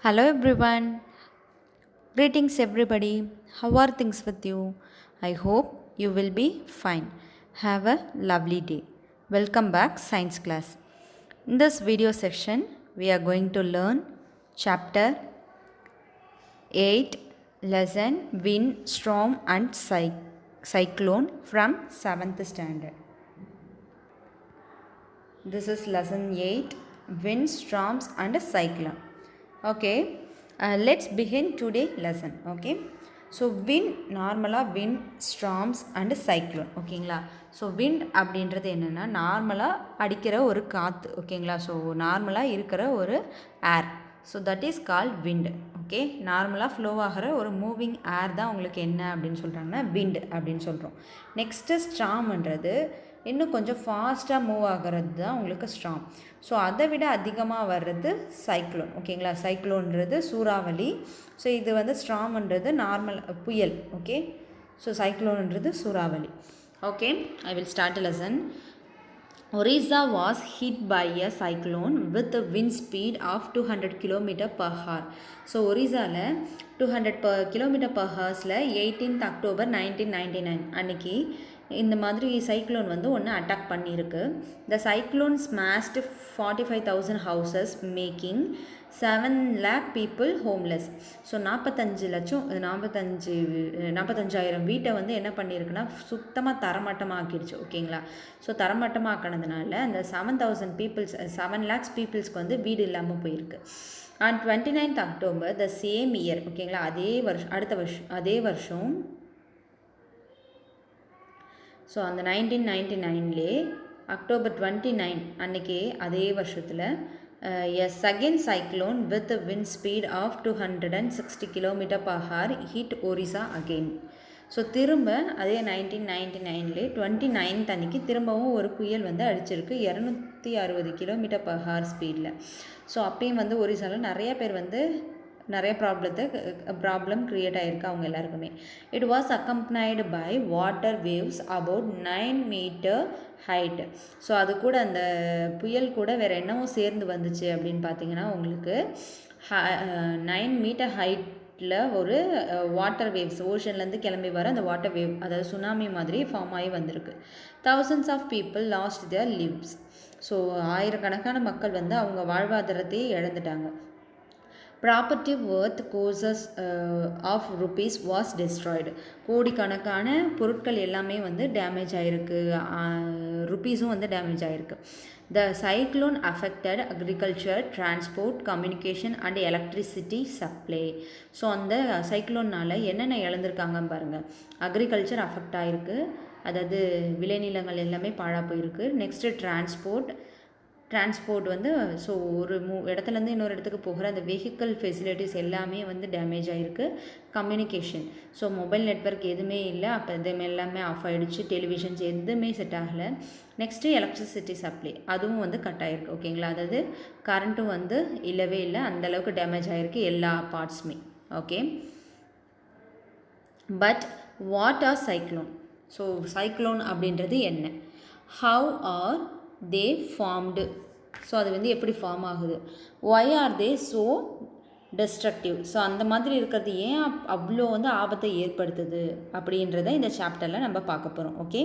Hello everyone. Greetings everybody. How are things with you? I hope you will be fine. Have a lovely day. Welcome back science class. In this video section we are going to learn chapter 8 lesson wind, storm and cyclone from 7th standard. This is lesson 8 wind, storms and cyclone. Okay, let's begin today lesson. Okay, so wind நார்மலாக wind, storms and cyclone. ஓகேங்களா, so wind அப்படின்றது என்னென்னா நார்மலாக அடிக்கிற ஒரு காற்று. ஓகேங்களா, so நார்மலாக இருக்கிற ஒரு air, so that is called wind. Okay, நார்மலாக ஃப்ளோ ஆகிற ஒரு மூவிங் ஏர் தான் உங்களுக்கு என்ன அப்படின்னு சொல்கிறாங்கன்னா wind அப்படின்னு சொல்கிறோம். நெக்ஸ்ட்டு ஸ்டார்ம்ன்றது இன்னும் கொஞ்சம் ஃபாஸ்ட்டாக மூவ் ஆகிறது தான் உங்களுக்கு ஸ்டார்ம். ஸோ அதை விட அதிகமாக வர்றது சைக்ளோன். ஓகேங்களா, சைக்ளோன்றது சூறாவளி. ஸோ இது வந்து ஸ்டார்ம்ன்றது நார்மல் புயல். ஓகே, ஸோ சைக்ளோன்றது சூறாவளி. Okay, I will start lesson. Orissa was hit by a cyclone with a wind speed of 200 km per hour. So ஒரிசாவில் 200 km per hour 18th October 1999 அன்னைக்கு இந்த மாதிரி சைக்ளோன் வந்து ஒன்று அட்டாக் பண்ணியிருக்கு. The cyclone smashed 45,000 houses making 7 lakh people homeless. So 45,000 வீட்டை வந்து என்ன பண்ணியிருக்குன்னா சுத்தமாக தரமட்டமாக்கிடுச்சு. ஓகேங்களா, ஸோ தரமட்டமாக்கினதுனால அந்த 7 lakhs பீப்புள்ஸ்க்கு வந்து வீடு இல்லாமல் போயிருக்கு. And 29th October the same year. ஓகேங்களா, அதே வருஷம் ஸோ அந்த 1999 அக்டோபர் 29 அன்றைக்கி அதே வருஷத்தில் a second cyclone with wind speed of 260 km per hour hit Orissa again. So திரும்ப அதே 1999 29th அன்றைக்கி திரும்பவும் ஒரு புயல் வந்து அடிச்சிருக்கு 260 km per hour ஸ்பீடில். ஸோ அப்பயும் வந்து ஒரிசாவில் நிறைய ப்ராப்ளம் க்ரியேட் ஆகிருக்கு அவங்க எல்லாருக்குமே. It was accompanied by water waves about 9 meter height. So அது கூட அந்த புயல் கூட வேறு என்னவோ சேர்ந்து வந்துச்சு அப்படின்னு பார்த்தீங்கன்னா உங்களுக்கு 9 meter ஹைட்டில் ஒரு வாட்டர் வேவ்ஸ் ஓஷன்லேருந்து கிளம்பி வர அந்த வாட்டர் வேவ், அதாவது சுனாமி மாதிரி ஃபார்ம் ஆகி வந்திருக்கு. thousands of people lost their lives. So ஆயிரக்கணக்கான மக்கள் வந்து அவங்க வாழ்வாதாரத்தையே இழந்துட்டாங்க. Property worth crores of rupees was destroyed. கோடிக்கணக்கான பொருட்கள் எல்லாமே வந்து டேமேஜ் ஆகிருக்கு, ருபீஸும் வந்து டேமேஜ் ஆகிருக்கு. The cyclone affected agriculture, transport, communication and electricity supply. So அந்த சைக்ளோன்னால் என்னென்ன இழந்திருக்காங்கன்னு பாருங்கள். அக்ரிகல்ச்சர் அஃபெக்ட் ஆகிருக்கு, அதாவது விளைநிலங்கள் எல்லாமே பாழாக போயிருக்கு. நெக்ஸ்ட்டு டிரான்ஸ்போர்ட் வந்து ஸோ ஒரு இடத்துலேருந்து இன்னொரு இடத்துக்கு போகிற அந்த வெஹிக்கிள் ஃபெசிலிட்டிஸ் எல்லாமே வந்து டேமேஜ் ஆகிருக்கு. கம்யூனிகேஷன், ஸோ மொபைல் நெட்வொர்க் எதுவுமே இல்லை, அப்போ எதுவுமே எல்லாமே ஆஃப் ஆகிடுச்சு. டெலிவிஷன்ஸ் எதுவுமே செட் ஆகலை. நெக்ஸ்ட்டு எலக்ட்ரிசிட்டி சப்ளை, அதுவும் வந்து கட் ஆகிருக்கு. ஓகேங்களா, அதாவது கரண்ட்டும் வந்து இல்லவே இல்லை, அந்தளவுக்கு டேமேஜ் ஆகிருக்கு எல்லா பார்ட்ஸுமே. Okay, but what are cyclone? So cyclone அப்படின்றது என்ன? How are they formed? So அது வந்து எப்படி ஃபார்ம் ஆகுது? Why are they so destructive? So அந்த மாதிரி இருக்கிறது ஏன் அவ்வளோ வந்து ஆபத்தை ஏற்படுத்துது அப்படின்றத இந்த சாப்டரில் நம்ம பார்க்க போகிறோம். Okay,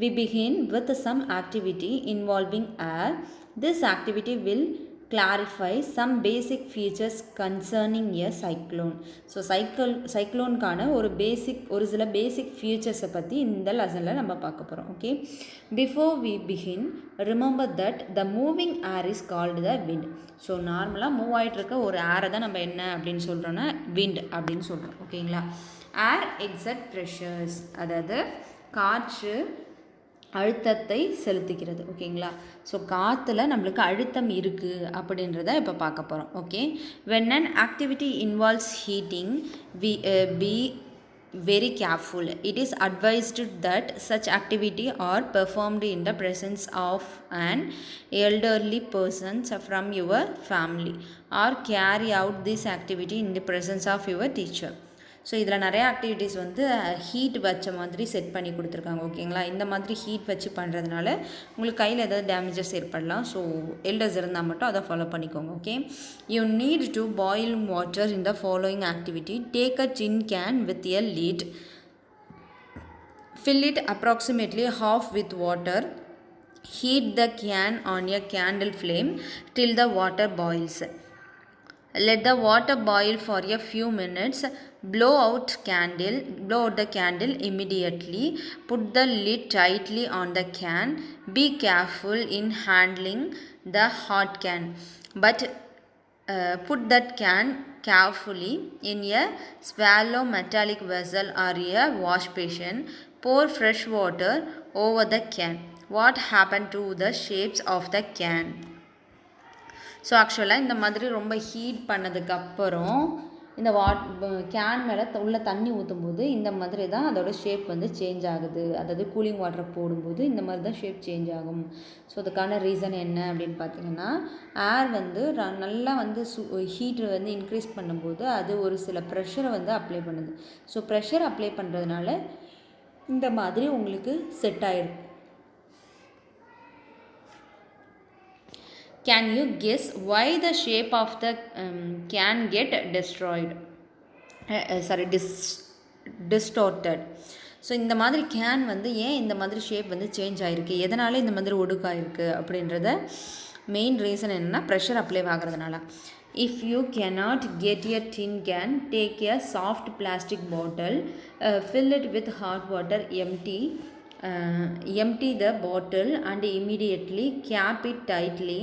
we begin with some activity involving air. This activity will clarify some basic features concerning a cyclone. So சைக்ளோனுக்கான ஒரு சில பேசிக் ஃபியூச்சர்ஸை பற்றி இந்த லெசனில் நம்ம பார்க்க போகிறோம். Okay, before we begin remember that the moving air is called the wind. So நார்மலாக மூவ் ஆகிட்டு இருக்க ஒரு ஏரை தான் நம்ம என்ன அப்படின்னு சொல்கிறோன்னா விண்ட் அப்படின்னு சொல்கிறோம். ஓகேங்களா, ஏர் எக்ஸட் ப்ரெஷர்ஸ், அதாவது காற்று அழுத்தத்தை செலுத்திக்கிறது. ஓகேங்களா, ஸோ காற்றுல நம்மளுக்கு அழுத்தம் இருக்குது அப்படின்றத இப்போ பார்க்க போகிறோம். Okay, when an activity involves heating, we be very careful. It is advised that such activity are performed in the presence of an elderly person from your family, or carry out this activity in the presence of your teacher. So இதில் நிறையா activities வந்து heat வச்ச மாதிரி set பண்ணி கொடுத்துருக்காங்க. ஓகேங்களா, இந்த மாதிரி ஹீட் வச்சு பண்ணுறதுனால உங்களுக்கு கையில் ஏதாவது டேமேஜஸ் ஏற்படலாம். ஸோ எல்டர்ஸ் இருந்தால் மட்டும் அதை ஃபாலோ பண்ணிக்கோங்க. Okay, you need to boil water in the following activity. Take a tin can with a lid. Fill it approximately half with water. Heat the can on a candle flame till the water boils. Let the water boil for a few minutes. Blow out the candle immediately. Put the lid tightly on the can. Be careful in handling the hot can, but put that can carefully in a shallow metallic vessel or a wash basin. Pour fresh water over the can. What happened to the shapes of the can? So ஆக்சுவலாக இந்த மாதிரி ரொம்ப heat பண்ணதுக்கப்புறம் இந்த can மேலே உள்ள தண்ணி ஊற்றும்போது இந்த மாதிரி தான் அதோடய ஷேப் வந்து சேஞ்ச் ஆகுது. அதாவது கூலிங் வாட்டரை போடும்போது இந்த மாதிரி தான் ஷேப் சேஞ்ச் ஆகும். ஸோ அதுக்கான ரீசன் என்ன அப்படின்னு பார்த்தீங்கன்னா, ஏர் வந்து நல்லா வந்து ஹீட் வந்து இன்க்ரீஸ் பண்ணும்போது அது ஒரு சில ப்ரெஷரை வந்து அப்ளை பண்ணுது. ஸோ ப்ரெஷர் அப்ளை பண்ணுறதுனால இந்த மாதிரி உங்களுக்கு செட் ஆயிருக்கு. Can you guess why the shape of the can get distorted? So இந்த மாதிரி கேன் வந்து ஏன் இந்த மாதிரி ஷேப் வந்து சேஞ்ச் ஆகிருக்கு, எதனால் இந்த மாதிரி ஒடுக்காயிருக்கு அப்படின்றத மெயின் ரீசன் என்னென்னா ப்ரெஷர் அப்ளை ஆகிறதுனால. If you cannot get a tin can, take a soft plastic bottle, fill it with hot water, empty the bottle and immediately cap it tightly.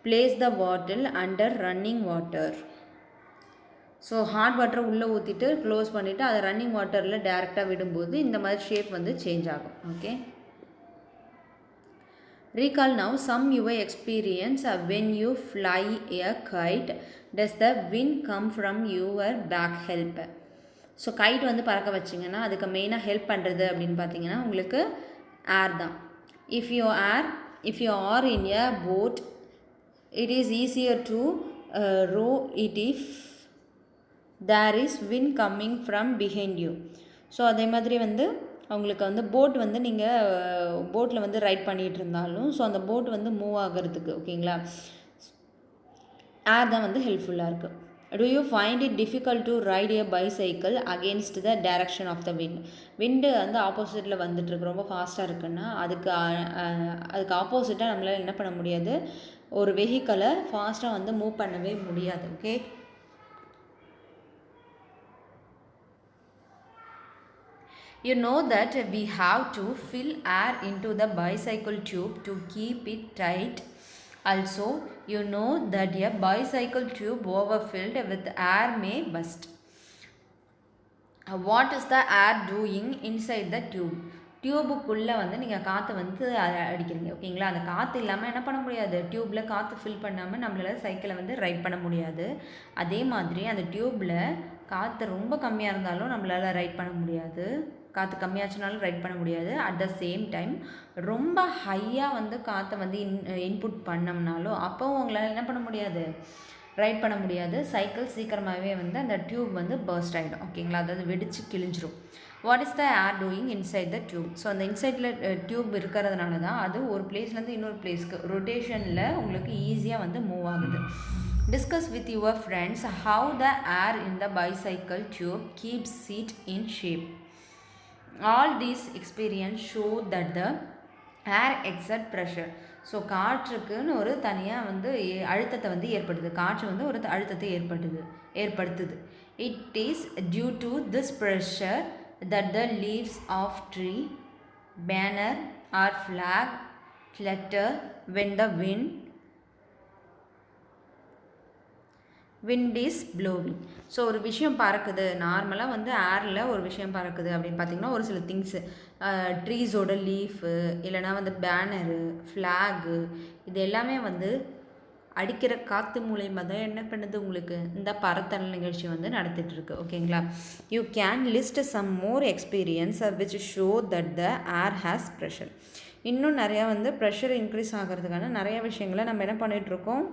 Place the bottle under running water. So hot வாட்டரை உள்ளே ஊற்றிட்டு close பண்ணிவிட்டு அதை running வாட்டரில் டேரெக்டாக விடும்போது இந்த மாதிரி ஷேப் வந்து சேஞ்ச் ஆகும். Okay, recall now some your experience when you fly a kite. Does the wind come from your back help? So guide வந்து பறக்க வச்சிங்கன்னா அதுக்கு மெயினாக ஹெல்ப் பண்ணுறது அப்படின்னு பார்த்தீங்கன்னா உங்களுக்கு ஏர் தான். If you are in a boat, it is easier to row it if there is wind coming from behind you. So அதே மாதிரி வந்து அவங்களுக்கு வந்து போட் வந்து நீங்கள் போட்டில் வந்து ரைட் பண்ணிகிட்டு இருந்தாலும் ஸோ அந்த போட் வந்து மூவ் ஆகிறதுக்கு ஓகேங்களா ஏர் தான் வந்து ஹெல்ப்ஃபுல்லாக இருக்குது. Do you find it difficult to ride a bicycle against the direction of the wind? விண்டு வந்து ஆப்போசிட்டில் வந்துட்டுருக்கு, ரொம்ப ஃபாஸ்ட்டாக இருக்குன்னா அதுக்கு ஆப்போசிட்டாக நம்மளால் என்ன பண்ண முடியாது, ஒரு வெஹிக்கலை ஃபாஸ்ட்டாக வந்து மூவ் பண்ணவே முடியாது. Okay, you know that we have to fill air into the bicycle tube to keep it tight. Also, you know that a bicycle tube overfilled with air may burst. What is the air doing inside the tube? டியூபுக்குள்ளே வந்து நீங்கள் காற்று வந்து அடிக்கிறீங்க ஓகேங்களா. அந்த காற்று இல்லாமல் என்ன பண்ண முடியாது, டியூப்பில் காற்று ஃபில் பண்ணாமல் நம்மளால் சைக்கிளை வந்து ரைட் பண்ண முடியாது. அதே மாதிரி அந்த டியூப்பில் காற்று ரொம்ப கம்மியாக இருந்தாலும் நம்மளால் ரைட் பண்ண முடியாது, காற்று கம்மியாச்சுனாலும் ரைட் பண்ண முடியாது. அட் த சேம் டைம் ரொம்ப ஹையாக வந்து காற்றை வந்து இன்புட் பண்ணோம்னாலும் அப்போவும் உங்களால் என்ன பண்ண முடியாது, ரைட் பண்ண முடியாது. சைக்கிள் சீக்கிரமாகவே வந்து அந்த டியூப் வந்து பர்ஸ்ட் ஆகிடும் ஓகேங்களா, அதாவது வெடித்து கிழிஞ்சிரும். What is the air doing inside the tube? So அந்த இன்சைடில் டியூப் இருக்கிறதுனால தான் அது ஒரு பிளேஸ்லேருந்து இன்னொரு பிளேஸ்க்கு ரொட்டேஷனில் உங்களுக்கு ஈஸியாக வந்து மூவ் ஆகுது. Discuss with your friends how the air in the bicycle tube keeps it in shape. All these experience show that the air exert pressure. So காற்றுக்குன்னு ஒரு தனியாக வந்து அழுத்தத்தை வந்து ஏற்படுது, காற்று வந்து ஒரு அழுத்தத்தை ஏற்படுத்துது. It is due to this pressure that the leaves of tree, banner or flag flutter when the wind is blowing. So ஒரு விஷயம் பறக்குது, நார்மலாக வந்து ஏரில் ஒரு விஷயம் பறக்குது அப்படின்னு பார்த்திங்கன்னா ஒரு சில திங்ஸு, ட்ரீஸோட லீஃபு இல்லைனா வந்து பேனரு, ஃப்ளாகு, இது எல்லாமே வந்து அடிக்கிற காற்று மூலயமா தான் என்ன பண்ணுது, உங்களுக்கு இந்த பறத்தல் நிகழ்ச்சி வந்து நடத்திட்டுருக்கு ஓகேங்களா. You can list some more experience which show that the air has pressure. இன்னும் நிறையா வந்து ப்ரெஷர் இன்க்ரீஸ் ஆகிறதுக்கான நிறைய விஷயங்களை நம்ம என்ன பண்ணிகிட்ருக்கோம்,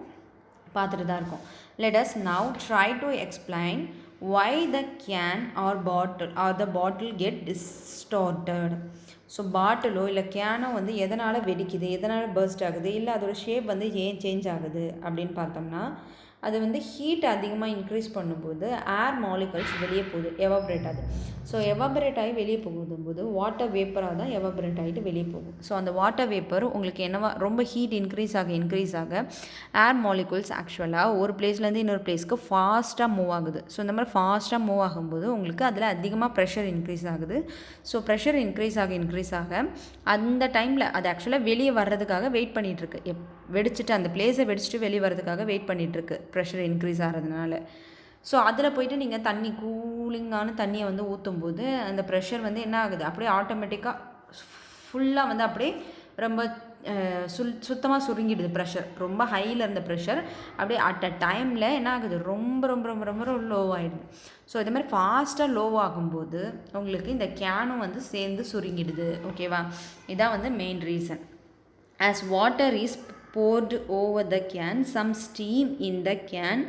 பார்த்துட்டு தான் இருக்கோம். Let us now try to explain why the can or the bottle get distorted. So பாட்டிலோ இல்லை கேனோ வந்து எதனால் வெடிக்குது, எதனால் பர்ஸ்ட் ஆகுது, இல்லை அதோட ஷேப் வந்து ஏன் சேஞ்ச் ஆகுது அப்படின்னு பார்த்தோம்னா, அது வந்து ஹீட் அதிகமாக இன்க்ரீஸ் பண்ணும்போது ஏர் மாலிகல்ஸ் வெளியே போகுது, எவாபரேட் ஆகுது. ஸோ எவாபரேட் ஆகி வெளியே போகும்போது வாட்டர் வேப்பராக தான் எவாபரேட் ஆகிட்டு வெளியே போகும். ஸோ அந்த வாட்டர் வேப்பர் உங்களுக்கு என்னவா ரொம்ப ஹீட் இன்க்ரீஸ் ஆக ஏர் மாலிகுல்ஸ் ஆக்சுவலாக ஒரு பிளேஸ்லேருந்து இன்னொரு பிளேஸ்க்கு ஃபாஸ்ட்டாக மூவ் ஆகுது. ஸோ இந்த மாதிரி ஃபாஸ்ட்டாக மூவ் ஆகும்போது உங்களுக்கு அதில் அதிகமாக ப்ரெஷர் இன்க்ரீஸ் ஆகுது. ஸோ ப்ரெஷர் இன்க்ரீஸ் ஆக அந்த டைமில் அது ஆக்சுவலாக வெளியே வர்றதுக்காக வெயிட் பண்ணிகிட்ருக்கு. வெடிச்சிட்டு அந்த பிளேஸை வெடிச்சிட்டு வெளியே வர்றதுக்காக வெயிட் பண்ணிகிட்ருக்கு ப்ரெஷர் இன்க்ரீஸ் ஆகிறதுனால. ஸோ அதில் போய்ட்டு நீங்கள் தண்ணி கூலிங்கான தண்ணியை வந்து ஊற்றும்போது அந்த ப்ரெஷர் வந்து என்ன ஆகுது, அப்படியே ஆட்டோமேட்டிக்காக ஃபுல்லாக வந்து அப்படியே ரொம்ப சுத்தமாக சுருங்கிடுது. ப்ரெஷர் ரொம்ப ஹையில் இருந்த ப்ரெஷர் அப்படியே அட் அ டைமில் என்ன ஆகுது, ரொம்ப ரொம்ப ரொம்ப ரொம்ப லோவாகிடுது. ஸோ இது மாதிரி ஃபாஸ்ட்டாக லோவாகும்போது உங்களுக்கு இந்த கேனும் வந்து சேர்ந்து சுருங்கிடுது. ஓகேவா, இதான் வந்து main reason. As water is poured over the can, some steam in the can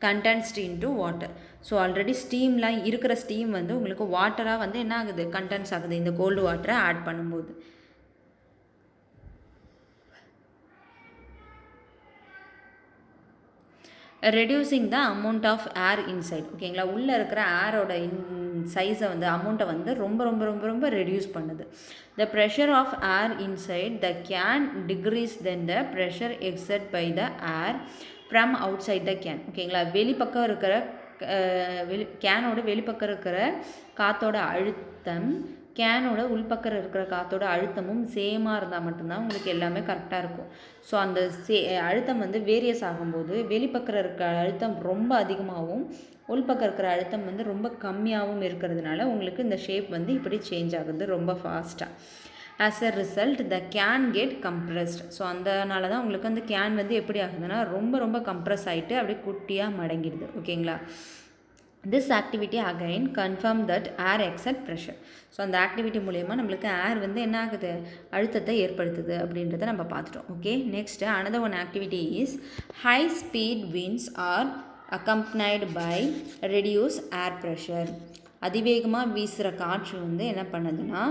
condensed into water. So already ஸ்டீம்லாம் இருக்கிற ஸ்டீம் வந்து உங்களுக்கு வாட்டராக வந்து என்ன ஆகுது, கண்டென்ஸ் ஆகுது இந்த கோல்டு வாட்டரை ஆட் பண்ணும்போது. Reducing the amount of air inside. ஓகேங்களா, உள்ளே இருக்கிற ஏரோட சைஸை வந்து அமௌண்ட்டை வந்து ரொம்ப ரொம்ப ரொம்ப ரொம்ப ரெடியூஸ் பண்ணுது. The pressure of air inside the can decrease then the pressure exert by the air from outside the can. ஓகேங்களா, வெளிப்பக்கம் இருக்கிற கேனோட வெளிப்பக்கம் இருக்கிற காற்றோட அழுத்தம் கேனோட உள்பக்கம் இருக்கிற காற்றோட அழுத்தமும் சேமாக இருந்தால் மட்டும்தான் உங்களுக்கு எல்லாமே கரெக்டாக இருக்கும். ஸோ அந்த அழுத்தம் வந்து வேரியஸ் ஆகும்போது வெளிப்பக்கம் இருக்கிற அழுத்தம் ரொம்ப அதிகமாகவும் உள்பக்கம் இருக்கிற அழுத்தம் வந்து ரொம்ப கம்மியாகவும் இருக்கிறதுனால உங்களுக்கு இந்த ஷேப் வந்து இப்படி சேஞ்ச் ஆகுது ரொம்ப ஃபாஸ்ட்டாக. As a result the can get compressed. So அதனால தான் உங்களுக்கு அந்த கேன் வந்து எப்படி ஆகுதுன்னா ரொம்ப ரொம்ப கம்ப்ரெஸ் ஆகிட்டு அப்படியே குட்டியாக மடங்கிடுது. ஓகேங்களா, this activity again confirm that air exert pressure. So அந்த ஆக்டிவிட்டி மூலயமா நம்மளுக்கு ஏர் வந்து என்ன ஆகுது, அழுத்தத்தை ஏற்படுத்துது அப்படின்றத நம்ம பார்த்துட்டோம். Okay, next another one activity is high speed winds are accompanied by reduced air pressure. அதிவேகமாக வீசுகிற காற்று வந்து என்ன பண்ணுதுன்னா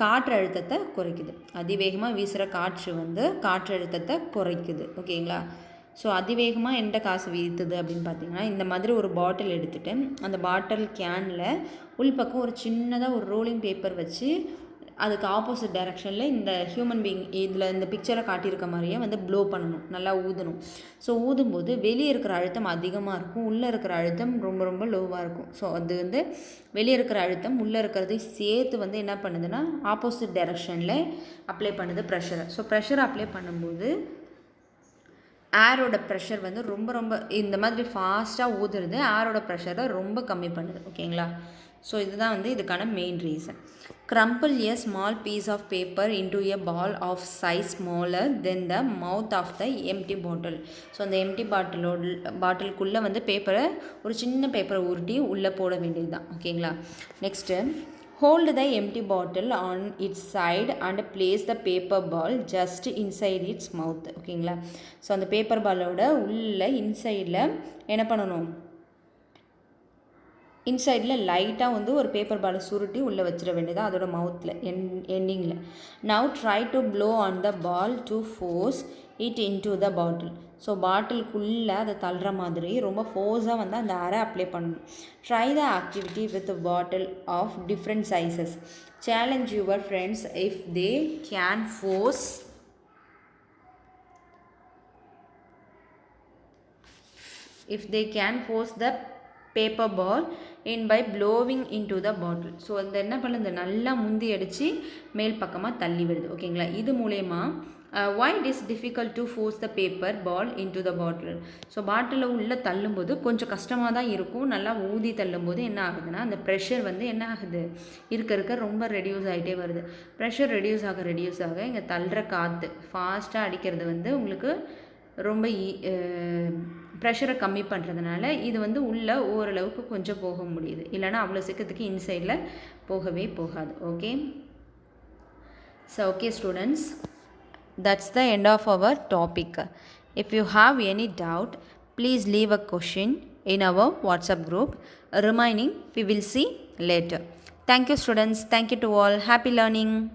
காற்று அழுத்தத்தை குறைக்குது. அதிவேகமாக வீசுகிற காற்று வந்து காற்று அழுத்தத்தை குறைக்குது. ஓகேங்களா, ஸோ அதிவேகமாக எந்த காசு வீசுது அப்படின்னு பார்த்தீங்கன்னா, இந்த மாதிரி ஒரு பாட்டில் எடுத்துகிட்டு அந்த பாட்டில் கேனில் உள்பக்கம் ஒரு சின்னதாக ஒரு ரோலிங் பேப்பர் வச்சு அதுக்கு ஆப்போசிட் டைரெக்ஷனில் இந்த ஹியூமன் பீயிங் இதில் இந்த பிக்சரை காட்டியிருக்க மாதிரியே வந்து ப்ளோ பண்ணணும், நல்லா ஊதணும். ஸோ ஊதும்போது வெளியே இருக்கிற அழுத்தம் அதிகமாக இருக்கும், உள்ளே இருக்கிற அழுத்தம் ரொம்ப ரொம்ப லோவாக இருக்கும். ஸோ அது வந்து வெளியே இருக்கிற அழுத்தம் உள்ளே இருக்கிறது சேர்த்து வந்து என்ன பண்ணுதுன்னா ஆப்போசிட் டைரெக்ஷனில் அப்ளை பண்ணுது ப்ரெஷரை. ஸோ ப்ரெஷரை அப்ளை பண்ணும்போது ஏரோட ப்ரெஷர் வந்து ரொம்ப ரொம்ப இந்த மாதிரி ஃபாஸ்ட்டாக ஊதுறது ஏரோட ப்ரெஷரை ரொம்ப கம்மி பண்ணுது. ஓகேங்களா, ஸோ இதுதான் வந்து இதுக்கான main reason. crumple a small piece of paper into a ball of size smaller than the mouth of the empty bottle. So அந்த எம்டி பாட்டிலுக்குள்ளே வந்து பேப்பரை ஒரு சின்ன பேப்பரை உருட்டி உள்ளே போட வேண்டியது தான். ஓகேங்களா, next hold the empty bottle on its side and place the paper ball just inside its mouth. ஓகேங்களா, ஸோ அந்த பேப்பர் பாலோட உள்ள இன்சைடில் என்ன பண்ணணும், இன்சைடில் லைட்டாக வந்து ஒரு பேப்பர் பாலை சுருட்டி உள்ளே வச்சிட வேண்டியது அதோட மவுத்தில் எண்டிங்கில். Now try to blow on the ball to force it into the bottle. So பாட்டிலுக்குள்ளே அதை தள்ளுற மாதிரி ரொம்ப ஃபோர்ஸாக வந்து அந்த ஏரை அப்ளை பண்ணணும். Try the activity with bottle of different sizes. Challenge your friends if they can force the paper ball in by blowing into the bottle. So அந்த என்ன பண்ணுது, நல்லா முந்தி அடித்து மேல் பக்கமாக தள்ளி விடுது. ஓகேங்களா, இது மூலயமா why it is difficult to force the paper ball into the bottle. So பாட்டிலில் உள்ளே தள்ளும்போது கொஞ்சம் கஷ்டமாக தான் இருக்கும். நல்லா ஊதி தள்ளும்போது என்ன ஆகுதுன்னா அந்த ப்ரெஷர் வந்து என்ன ஆகுது, இருக்க ரொம்ப ரெடியூஸ் ஆகிட்டே வருது. ப்ரெஷர் ரெடியூஸ் ஆக இங்கே தள்ளுற காற்று ஃபாஸ்ட்டாக அடிக்கிறது வந்து உங்களுக்கு ரொம்ப ப்ரெஷரை கம்மி பண்ணுறதுனால இது வந்து உள்ளே ஓரளவுக்கு கொஞ்சம் போக முடியுது. இல்லைனா அவ்வளோ சீக்கிரத்துக்கு இன்சைடில் போகவே போகாது. Okay, so okay students, that's the end of our topic. If you have any doubt, please leave a question in our WhatsApp group. Remaining we will see later. Thank you students. Thank you to all. Happy learning.